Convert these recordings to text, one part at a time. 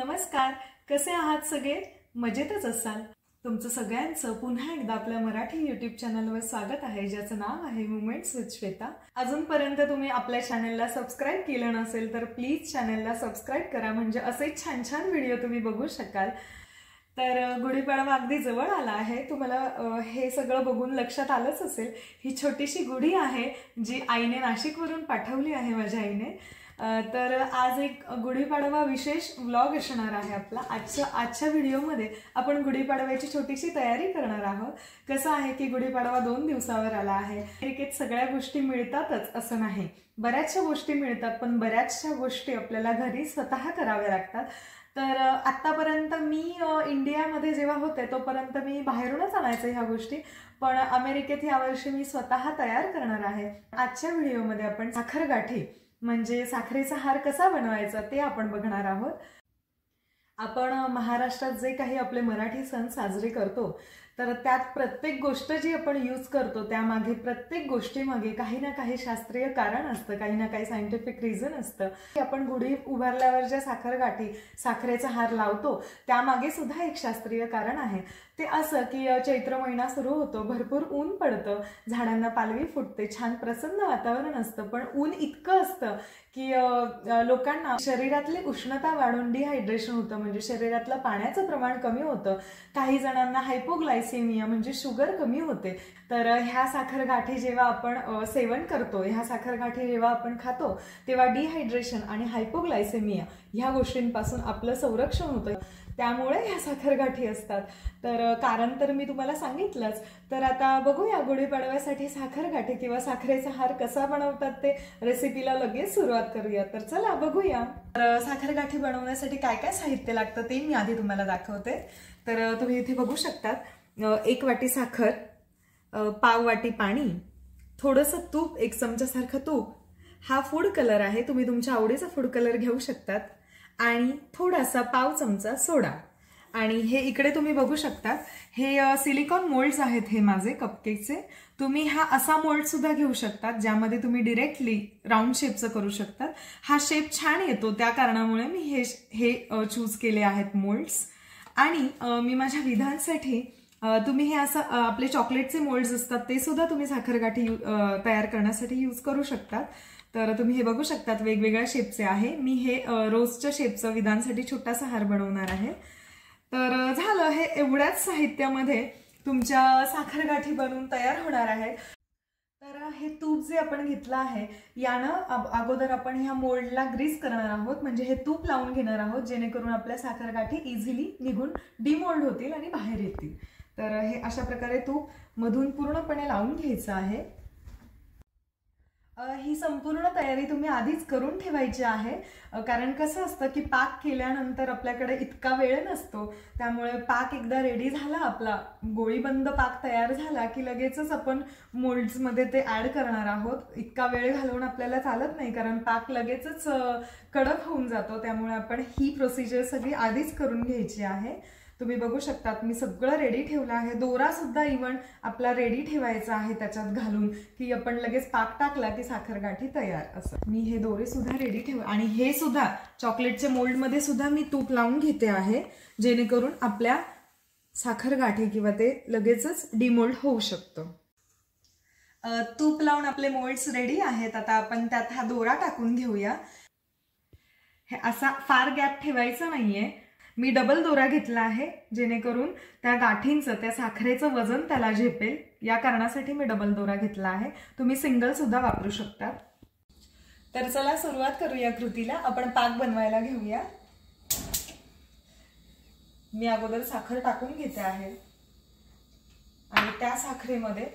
नमस्कार, कसे आहात सगळे? मजेतच असाल. तुमचं सगळ्यांचं पुन्हा एकदा आपल्या मराठी YouTube चॅनलवर स्वागत आहे, ज्याचं नाव आहे मुमेंट्स विथ श्वेता. अजूनपर्यंत तुम्ही आपल्या चॅनलला सबस्क्राईब केलं नसेल तर प्लीज चॅनलला सबस्क्राईब करा, म्हणजे असे छान छान व्हिडिओ तुम्ही बघू शकाल. तर गुढीपाडवा अगदी जवळ आला आहे. तुम्हाला हे सगळं बघून लक्षात आलंच असेल, ही छोटीशी गुढी आहे जी आईने नाशिकवरून पाठवली आहे, माझ्या आईने. तर आज एक गुढीपाडवा विशेष व्लॉग असणार आहे आपला. आजच्या व्हिडिओमध्ये आपण गुढीपाडव्याची छोटीशी तयारी करणार आहोत. कसं आहे की गुढीपाडवा 2 दिवसावर आला आहे. अमेरिकेत सगळ्या गोष्टी मिळतातच असं नाही, बऱ्याचशा गोष्टी मिळतात, पण बऱ्याचशा गोष्टी आपल्याला घरी स्वतः कराव्या लागतात. तर आतापर्यंत मी इंडियामध्ये जेव्हा होते तोपर्यंत मी बाहेरूनच आणायचे ह्या गोष्टी, पण अमेरिकेत यावर्षी मी स्वतः तयार करणार आहे. आजच्या व्हिडिओमध्ये आपण साखरगाठी म्हणजे साखरेचा हार कसा बनवायचा ते आपण बघणार आहोत. आपण महाराष्ट्रात जे काही आपले मराठी सण साजरे करतो तर त्यात प्रत्येक गोष्ट जी आपण यूज करतो त्यामागे, प्रत्येक गोष्टीमागे काही ना काही शास्त्रीय कारण असतं, काही ना काही सायंटिफिक रिझन असतं. आपण गुढी उभारल्यावर ज्या साखरगाठी, साखरेचा हार लावतो त्यामागे सुद्धा एक शास्त्रीय कारण आहे. ते असं की चैत्र महिना सुरू होतो, भरपूर ऊन पडतं, झाडांना पालवी फुटते, छान प्रसन्न वातावरण असतं, पण ऊन इतकं असतं की लोकांना शरीरातली उष्णता वाढून डिहायड्रेशन होतं, म्हणजे शरीरातलं पाण्याचं प्रमाण कमी होतं. काही जणांना हायपोग्लायसेमिया म्हणजे शुगर कमी होते. तर ह्या साखरगाठी जेव्हा आपण सेवन करतो, ह्या साखरगाठी जेव्हा आपण खातो तेव्हा डिहायड्रेशन आणि हायपोग्लायसेमिया ह्या गोष्टींपासून आपलं संरक्षण होतं. त्यामुळे ह्या साखरगाठी असतात. तर कारण तर मी तुम्हाला सांगितलंच. तर आता बघूया गुढीपाडव्यासाठी साखरगाठी किंवा साखरेचा हार कसा बनवतात ते रेसिपीला लगेच सुरुवात करूया. तर चला बघूया. तर साखरगाठी बनवण्यासाठी काय काय साहित्य लागतं ते मी आधी तुम्हाला दाखवते. तर तुम्ही इथे बघू शकतात, 1 वाटी साखर, पाव वाटी पाणी, थोडंसं तूप, 1 चमचासारखं तूप, हा फूड कलर आहे, तुम्ही तुमच्या आवडीचा फूड कलर घेऊ शकतात, आणि थोडासा पाव चमचा सोडा. आणि हे इकडे तुम्ही बघू शकता, हे सिलिकॉन मोल्ड्स आहेत, हे माझे कपकेकचे. तुम्ही हा असा मोल्ड सुद्धा घेऊ शकतात ज्यामध्ये तुम्ही डिरेक्टली राऊंड शेपचं करू शकतात. हा शेप छान येतो, त्या कारणामुळे मी हे चूज केले आहेत मोल्ड्स. आणि मी माझ्या विधांसाठी तुम्ही हे असं आपले चॉकलेटचे मोल्ड्स असतात ते सुद्धा तुम्ही साखरगाठी तयार करण्यासाठी यूज करू शकतात. तर तुम्ही हे बघू शकतात, वेगवेगळ्या शेपचे आहे. मी हे रोजच्या शेपचं विधांसाठी छोटासा हार बनवणार आहे. तर झालं, हे एवढ्याच साहित्यामध्ये तुमच्या साखरगाठी बनवून तयार होणार आहे. तर हे तूप जे आपण घेतलं आहे यानं अगोदर आपण ह्या मोल्डला ग्रीस करणार आहोत, म्हणजे हे तूप लावून घेणार आहोत जेणेकरून आपल्या साखरगाठी इझिली निघून डिमोल्ड होतील आणि बाहेर येतील. तर हे अशा प्रकारे तूप मधून पूर्णपणे लावून घ्यायचं आहे. ही संपूर्ण तयारी तुम्ही आधीच करून ठेवायची आहे, कारण कसं असतं की पाक केल्यानंतर आपल्याकडे इतका वेळ नसतो. त्यामुळे पाक एकदा रेडी झाला, आपला गोळीबंद पाक तयार झाला की लगेचच आपण मोल्ड्समध्ये ते ॲड करणार आहोत. इतका वेळ घालवून आपल्याला चालत नाही, कारण पाक लगेचच कडक होऊन जातो. त्यामुळे आपण ही प्रोसिजर सगळी आधीच करून घ्यायची आहे. तुम्ही बघू शकतात, मी सगळं रेडी ठेवलं आहे. दोरा सुद्धा इव्हन आपला रेडी ठेवायचा आहे त्याच्यात घालून, की आपण लगेच पाक टाकला की साखरगाठी तयार. असं मी हे दोरे सुद्धा रेडी ठेव, आणि हे सुद्धा चॉकलेटच्या मोल्डमध्ये सुद्धा मी तूप लावून घेते आहे, जेणेकरून आपल्या साखरगाठी किंवा ते लगेचच डिमोल्ड होऊ शकतं. तूप लावून आपले मोल्ड्स रेडी आहेत. आता आपण त्यात हा दोरा टाकून घेऊया. हे असा फार गॅप ठेवायचा नाहीये. मी डबल दोरा घेतला आहे जेणेकरून त्या गाठींचं, त्या साखरेचं वजन त्याला झेपेल, या कारणासाठी मी डबल दोरा घेतला आहे. तुम्ही सिंगल सुद्धा वापरू शकता. तर चला सुरुवात करूया कृतीला. आपण पाक बनवायला घेऊया. मी अगोदर साखर टाकून घेते आहे, आणि त्या साखरेमध्ये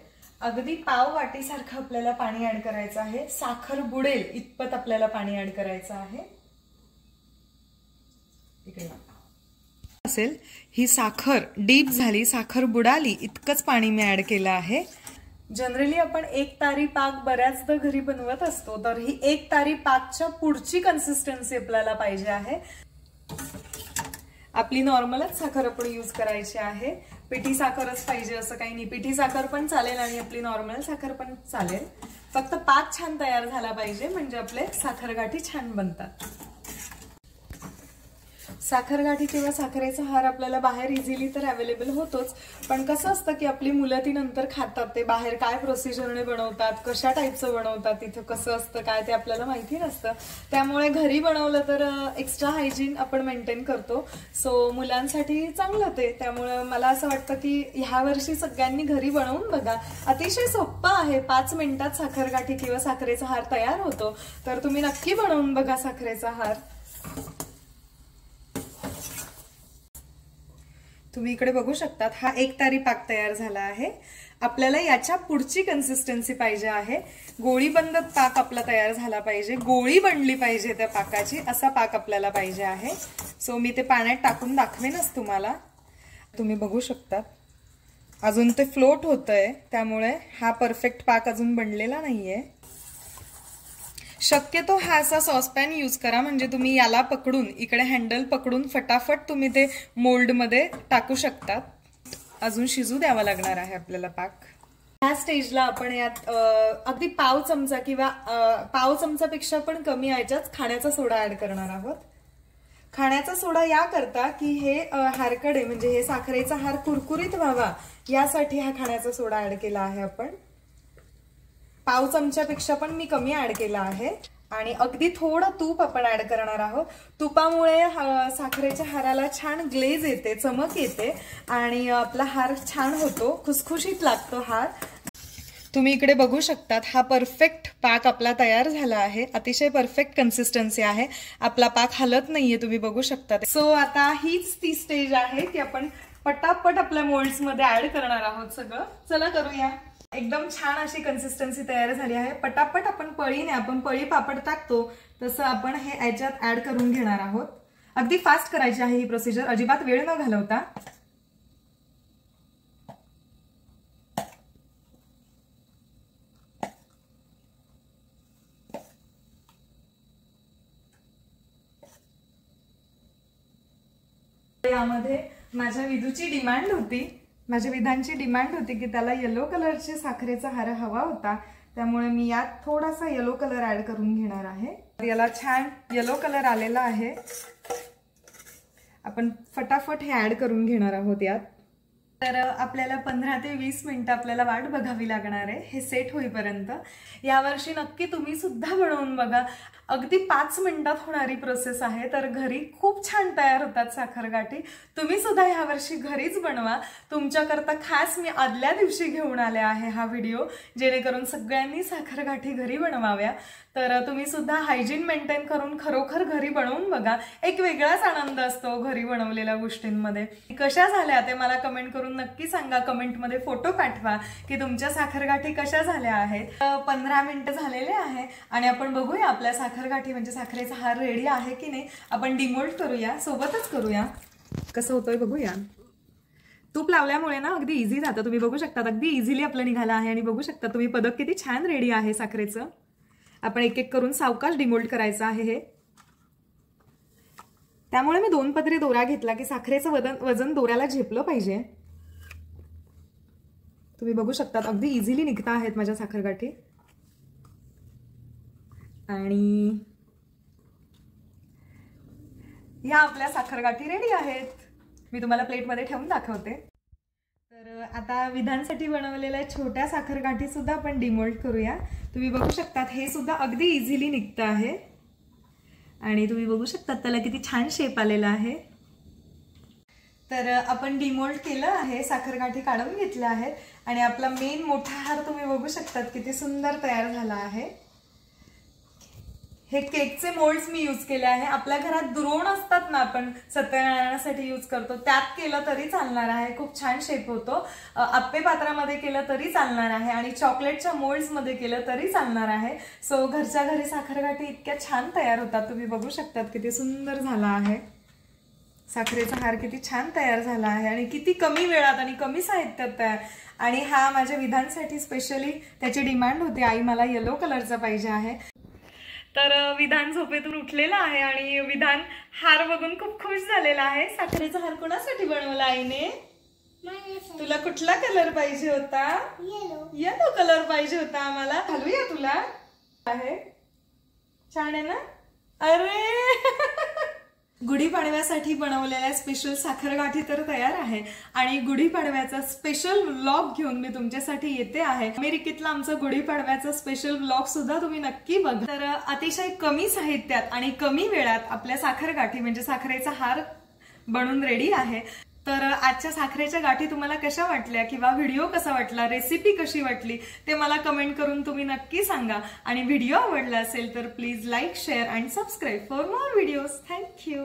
अगदी पाव वाटीसारखं आपल्याला पाणी ऍड करायचं आहे. साखर बुडेल इतपत आपल्याला पाणी ऍड करायचं आहे. इकडे असेल, ही साखर डीप झाली, साखर बुडाली इतकंच पाणी मी ऍड केलं आहे. जनरली आपण 1 तारी पाक बऱ्याचदा घरी बनवत असतो, तर ही 1 तारी पाकच्या पुढची कन्सिस्टन्सी आपल्याला पाहिजे आहे. आपली नॉर्मलच साखर आपण यूज करायची आहे. पिठी साखरच पाहिजे असं काही नाही, पिठी साखर पण चालेल आणि आपली नॉर्मल साखर पण चालेल. फक्त पाक छान तयार झाला पाहिजे, म्हणजे आपले साखरगाठी छान बनतात. साखरगाठी किंवा साखरेचा हार आपल्याला बाहेर इझिली तर अवेलेबल होतोच, पण कसं असतं की आपली मुलं ती नंतर खातात, ते बाहेर काय प्रोसिजरने बनवतात, कशा टाईपचं बनवतात, तिथं कसं असतं काय ते आपल्याला माहिती नसतं. त्यामुळे घरी बनवलं तर एक्स्ट्रा हायजीन आपण मेंटेन करतो. सो मुलांसाठी चांगलं ते. त्यामुळे मला असं वाटतं की ह्या वर्षी सगळ्यांनी घरी बनवून बघा. अतिशय सोपं आहे, 5 मिनिटात साखरगाठी किंवा साखरेचा हार तयार होतो. तर तुम्ही नक्की बनवून बघा साखरेचा हार. तुम्ही इकडे बघू शकतात हा एकतारी पाक तयार झाला आहे. आपल्याला याच्या पुढची कन्सिस्टन्सी पाहिजे आहे. गोळीबंद पाक आपला तयार झाला पाहिजे, गोळी बनली पाहिजे त्या पाकाची, असा पाक आपल्याला पाहिजे आहे. सो मी ते पाण्यात टाकून दाखवेनच तुम्हाला. तुम्ही बघू शकतात अजून ते फ्लोट होतंय, त्यामुळे हा परफेक्ट पाक अजून बनलेला नाहीये. शक्यतो हा असा सॉसपॅन यूज करा, म्हणजे तुम्ही याला पकडून इकडे हँडल पकडून फटाफट तुम्ही ते मोल्ड मध्ये टाकू शकतात. अजून शिजू द्यावा लागणार आहे आपल्याला पाक. ह्या स्टेजला आपण यात अगदी पाव चमचा किंवा पाव चमचापेक्षा पण कमी याच्यात खाण्याचा सोडा ऍड करणार आहोत. खाण्याचा सोडा या करता की हे हारकडे म्हणजे हे साखरेचा हार कुरकुरीत व्हावा यासाठी हा खाण्याचा सोडा ऍड केला आहे आपण. पाव चमच्यापेक्षा पण मी कमी ऍड केला आहे. आणि अगदी थोडं तूप आपण ऍड करणार आहोत. तुपामुळे साखरेच्या हाराला छान ग्लेज येते, चमक येते आणि आपला हार छान होतो, खुसखुशीत लागतो हार. तुम्ही इकडे बघू शकतात हा परफेक्ट पाक आपला तयार झाला आहे. अतिशय परफेक्ट कन्सिस्टन्सी आहे, आपला पाक हलत नाहीये, तुम्ही बघू शकता. सो आता हीच ती स्टेज आहे की आपण पटापट आपल्या मोल्ड्स मध्ये ऍड करणार आहोत सगळं. चला करूया. एकदम छान अशी कन्सिस्टन्सी तयार झाली आहे. पटापट आपण पळीने, आपण पळी पापड टाकतो तसं आपण हे याच्यात ऍड करून घेणार आहोत. अगदी फास्ट करायची आहे ही प्रोसिजर, अजिबात वेळ न घालवता. यामध्ये माझ्या विधूची डिमांड होती, माझ्या विधांची डिमांड होती की त्याला येलो कलरचे साखरेचा हार हवा होता, त्यामुळे मी यात थोडासा येलो कलर ऍड करून घेणार आहे. याला छान येलो कलर आलेला आहे. आपण फटाफट हे ऍड करून घेणार आहोत यात. तर आपल्याला 15 ते 20 मिनिटं आपल्याला वाट बघावी लागणार आहे हे सेट होईपर्यंत. यावर्षी नक्की तुम्ही सुद्धा बनवून बघा. अगदी 5 मिनिटात होणारी प्रोसेस आहे, तर घरी खूप छान तयार होतात साखरगाठी. तुम्ही सुद्धा यावर्षी घरीच बनवा. तुमच्याकरता खास मी आदल्या दिवशी घेऊन आले आहे हा व्हिडिओ, जेणेकरून सगळ्यांनी साखरगाठी घरी बनवाव्या. तर तुम्ही सुद्धा हायजीन मेंटेन करून खरोखर घरी बनवून बघा. एक वेगळाच आनंद असतो घरी बनवलेल्या गोष्टींमध्ये. कशा झाल्या ते मला कमेंट करून नक्की सांगा. कमेंटमध्ये फोटो पाठवा की तुमच्या साखरगाठी कशा झाल्या आहेत. 15 मिनिटं झालेले आहे आणि आपण बघूया आपल्या साखरगाठी म्हणजे साखरेचा हार रेडी आहे की नाही. आपण डिमोल्ड करूया, सोबतच करूया. कसं होतंय बघूया. तूप लावल्यामुळे ना अगदी इझी जातं. तुम्ही बघू शकता अगदी इझिली आपलं निघालं आहे. आणि बघू शकता तुम्ही पदक किती छान रेडी आहे साखरेचं. आपण एक एक करून सावकाश डिमोल्ड करायचं आहे हे. त्यामुळे मी 2 पदरी दोरा घेतला की साखरेचं वजन दोऱ्याला झेपलं पाहिजे. तुम्ही बघू शकता अगदी इझिली निघता आहेत माझ्या साखरगाठी. आणि या आपल्या साखरगाठी रेडी आहेत. मी तुम्हाला प्लेटमध्ये ठेवून दाखवते. तर आता विधांसाठी बनवलेल्या छोट्या साखरगाठी सुद्धा आपण डिमोल्ड करूया. तुम्ही बघू शकता हे सुद्धा अगदी इझिली निघतं आहे. आणि तुम्ही बघू शकता त्याला किती छान शेप आलेला आहे. तर आपण डिमोल्ड केलं आहे, साखरगाठी काढून घेतल्या आहेत आणि आपला मेन मोठा हार तुम्ही बघू शकता किती सुंदर तयार झाला आहे. हे केकचे मोल्ड्स मी यूज केले आहे. आपल्या घरात द्रोण असतात ना, आपण सत्यनारायणासाठी यूज करतो, त्यात केलं तरी चालणार आहे. खूप छान शेप होतो. आप्पे पात्रामध्ये केलं तरी चालणार आहे आणि चॉकलेटच्या मोल्ड्स मध्ये केलं तरी चालणार आहे. सो घरच्या घरी साखरगाठी इतक्या छान तयार होतात. तुम्ही बघू शकता किती सुंदर झाला आहे साखरेचा हार. किती छान तयार झाला आहे आणि किती कमी वेळात आणि कमी साहित्यात तयार. आणि हा माझ्या विधांसाठी स्पेशली त्याची डिमांड होती, आई मला येलो कलरचा पाहिजे आहे. तर विधान झोपेतून उठलेला आहे आणि विधान हार बघून खूप खुश झालेला आहे. साखरेचा हार कोणासाठी बनवला आईने? तुला कुठला कलर पाहिजे होता? येलो कलर पाहिजे होता आम्हाला. घालूया तुला. आहे छान आहे ना? अरे गुढीपाडव्यासाठी बनवलेल्या स्पेशल साखरगाठी तर तयार आहे आणि गुढीपाडव्याचा स्पेशल व्लॉग घेऊन मी तुमच्यासाठी येते आहे। अमेरिकेतला आमचा गुढीपाडव्याचा स्पेशल व्लॉग सुद्धा तुम्ही नक्की बघा। तर अतिशय कमी साहित्यात आणि कमी वेळात आपल्या साखरगाठी म्हणजे साखरेचा हार बनून रेडी आहे। तर आजच्या साखरेच्या गाठी तुम्हाला कशा वाटल्या किंवा व्हिडिओ कसा वाटला, रेसिपी कशी वाटली ते मला कमेंट करून तुम्ही नक्की सांगा। आणि व्हिडिओ आवडला असेल तर please like, share and subscribe for more videos. Thank you.